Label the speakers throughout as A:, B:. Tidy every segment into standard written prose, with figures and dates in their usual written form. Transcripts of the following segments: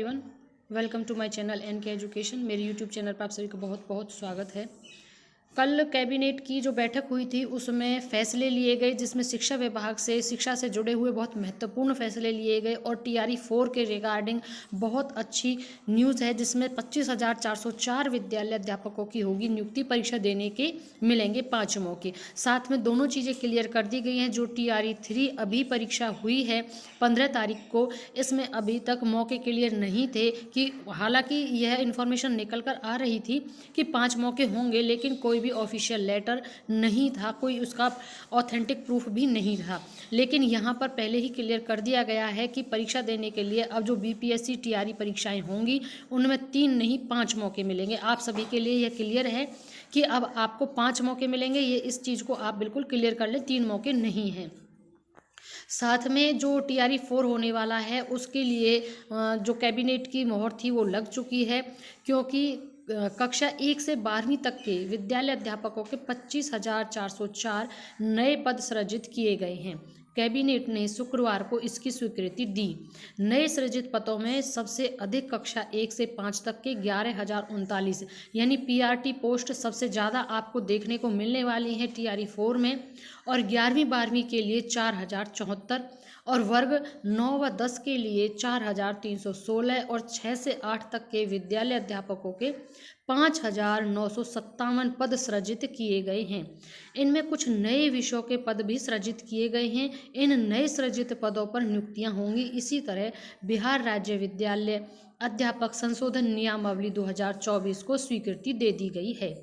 A: Everyone, welcome to my channel NK education. मेरे YouTube channel पर आप सभी का बहुत बहुत स्वागत है। कल कैबिनेट की जो बैठक हुई थी उसमें फैसले लिए गए, जिसमें शिक्षा विभाग से शिक्षा से जुड़े हुए बहुत महत्वपूर्ण फैसले लिए गए और टीआरई 4 के रिगार्डिंग बहुत अच्छी न्यूज़ है, जिसमें 25,404 विद्यालय अध्यापकों की होगी नियुक्ति। परीक्षा देने के मिलेंगे 5 मौके। साथ में दोनों चीज़ें क्लियर कर दी गई हैं। जो टीआरई 3 अभी परीक्षा हुई है 15 तारीख को, इसमें अभी तक मौके क्लियर नहीं थे कि हालांकि यह इन्फॉर्मेशन निकल कर आ रही थी कि 5 मौके होंगे, लेकिन कोई भी ऑफिशियल लेटर नहीं था, कोई उसका ऑथेंटिक प्रूफ भी नहीं था। लेकिन यहाँ पर पहले ही क्लियर कर दिया गया है कि परीक्षा देने के लिए अब जो बीपीएससी टीआरई परीक्षाएं होंगी उनमें 3 नहीं 5 मौके मिलेंगे। आप सभी के लिए यह क्लियर है कि अब आपको 5 मौके मिलेंगे। ये इस चीज़ को आप बिल्कुल क्लियर कर लें, 3 मौके नहीं हैं। साथ में जो टीआरई 4 होने वाला है उसके लिए जो कैबिनेट की मोहर थी वो लग चुकी है, क्योंकि कक्षा 1 से 12वीं तक के विद्यालय अध्यापकों के 25,404 नए पद सृजित किए गए हैं। कैबिनेट ने शुक्रवार को इसकी स्वीकृति दी। नए सृजित पदों में सबसे अधिक कक्षा 1 से 5 तक के 11,039 यानी पीआरटी पोस्ट सबसे ज़्यादा आपको देखने को मिलने वाली है टीआरई 4 में, और 11वीं 12वीं के लिए 4,074 और वर्ग 9 व 10 के लिए 4,316 और 6 से 8 तक के विद्यालय अध्यापकों के 5,957 पद सृजित किए गए हैं। इनमें कुछ नए विषयों के पद भी सृजित किए गए हैं। इन नए सृजित पदों पर नियुक्तियां होंगी। इसी तरह बिहार राज्य विद्यालय अध्यापक संशोधन नियमावली 2024 को स्वीकृति दे दी गई है।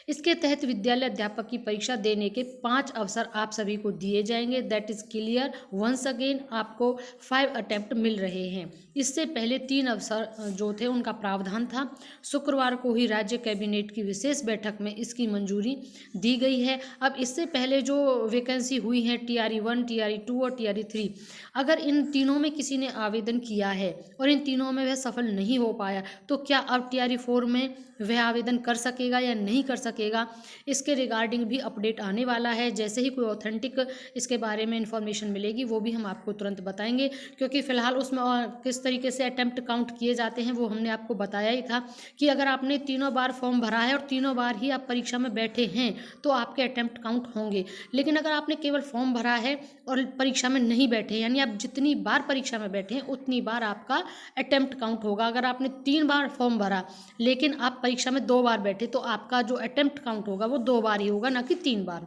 A: इसके तहत विद्यालय अध्यापक की परीक्षा देने के 5 अवसर आप सभी को दिए जाएंगे। That is clear. Once again आपको 5 अटेम्प्ट मिल रहे हैं। इससे पहले 3 अवसर जो थे उनका प्रावधान था। शुक्रवार को ही राज्य कैबिनेट की विशेष बैठक में इसकी मंजूरी दी गई है। अब इससे पहले जो वैकेंसी हुई है टीआरई 1, टीआरई 2 और टीआरई 3, अगर इन तीनों में किसी ने आवेदन किया है और इन तीनों में वह सफल नहीं हो पाया, तो क्या अब टीआरई 4 में वह आवेदन कर सकेगा या नहीं कर सकेगा, इसके रिगार्डिंग भी अपडेट आने वाला है। जैसे ही कोई ऑथेंटिक इसके बारे में इंफॉर्मेशन मिलेगी वो भी हम आपको तुरंत बताएंगे, क्योंकि फ़िलहाल उसमें किस तरीके से अटेम्प्ट काउंट किए जाते हैं वो हमने आपको बताया ही था कि अगर आपने तीनों बार फॉर्म भरा है और तीनों बार ही आप परीक्षा में बैठे हैं तो आपके अटेम्प्ट काउंट होंगे। लेकिन अगर आपने केवल फॉर्म भरा है और परीक्षा में नहीं बैठे, यानी आप जितनी बार परीक्षा में बैठे हैं उतनी बार आपका अटेम्प्ट काउंट होगा। अगर आपने 3 बार फॉर्म भरा लेकिन आप परीक्षा में 2 बार बैठे तो आपका जो अटेम्प्ट काउंट होगा वो 2 बार ही होगा, ना कि 3 बार।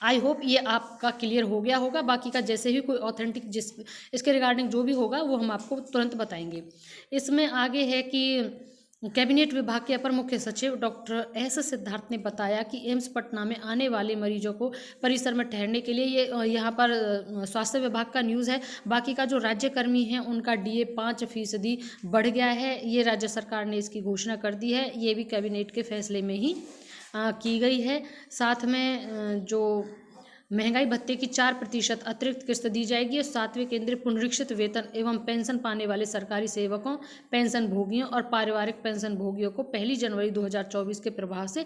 A: आई होप ये आपका क्लियर हो गया होगा। बाकी का जैसे ही कोई ऑथेंटिक इसके रिगार्डिंग जो भी होगा वो हम आपको तुरंत बताएंगे। इसमें आगे है कि कैबिनेट विभाग के अपर मुख्य सचिव डॉक्टर एस सिद्धार्थ ने बताया कि एम्स पटना में आने वाले मरीजों को परिसर में ठहरने के लिए ये यहाँ पर स्वास्थ्य विभाग का न्यूज़ है। बाकी का जो राज्यकर्मी हैं उनका डीए 5% बढ़ गया है। ये राज्य सरकार ने इसकी घोषणा कर दी है। ये भी कैबिनेट के फैसले में ही की गई है। साथ में जो महंगाई भत्ते की 4% अतिरिक्त किस्त दी जाएगी और 7वें केंद्रीय पुनरीक्षित वेतन एवं पेंशन पाने वाले सरकारी सेवकों, पेंशन भोगियों और पारिवारिक पेंशन भोगियों को 1 जनवरी 2024 के प्रभाव से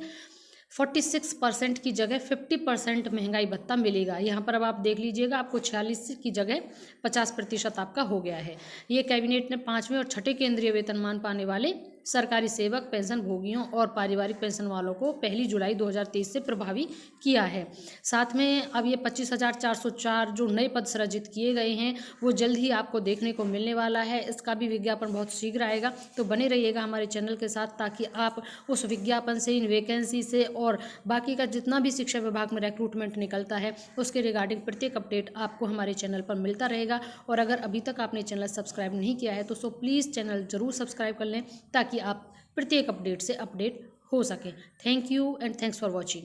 A: 46% की जगह 50% महंगाई भत्ता मिलेगा। यहाँ पर अब आप देख लीजिएगा, आपको 46 की जगह 50% आपका हो गया है। ये कैबिनेट ने 5वें और 6ठे केंद्रीय वेतनमान पाने वाले सरकारी सेवक, पेंशन भोगियों और पारिवारिक पेंशन वालों को 1 जुलाई 2023 से प्रभावी किया है। साथ में अब ये 25,404 जो नए पद सृजित किए गए हैं वो जल्द ही आपको देखने को मिलने वाला है। इसका भी विज्ञापन बहुत शीघ्र आएगा, तो बने रहिएगा हमारे चैनल के साथ, ताकि आप उस विज्ञापन से, इन वैकेंसी से और बाकी का जितना भी शिक्षा विभाग में रिक्रूटमेंट निकलता है उसके रिगार्डिंग प्रत्येक अपडेट आपको हमारे चैनल पर मिलता रहेगा। और अगर अभी तक आपने चैनल सब्सक्राइब नहीं किया है तो सो प्लीज़ चैनल ज़रूर सब्सक्राइब कर लें, ताकि आप प्रत्येक अपडेट से अपडेट हो सकें। Thank you and thanks for watching.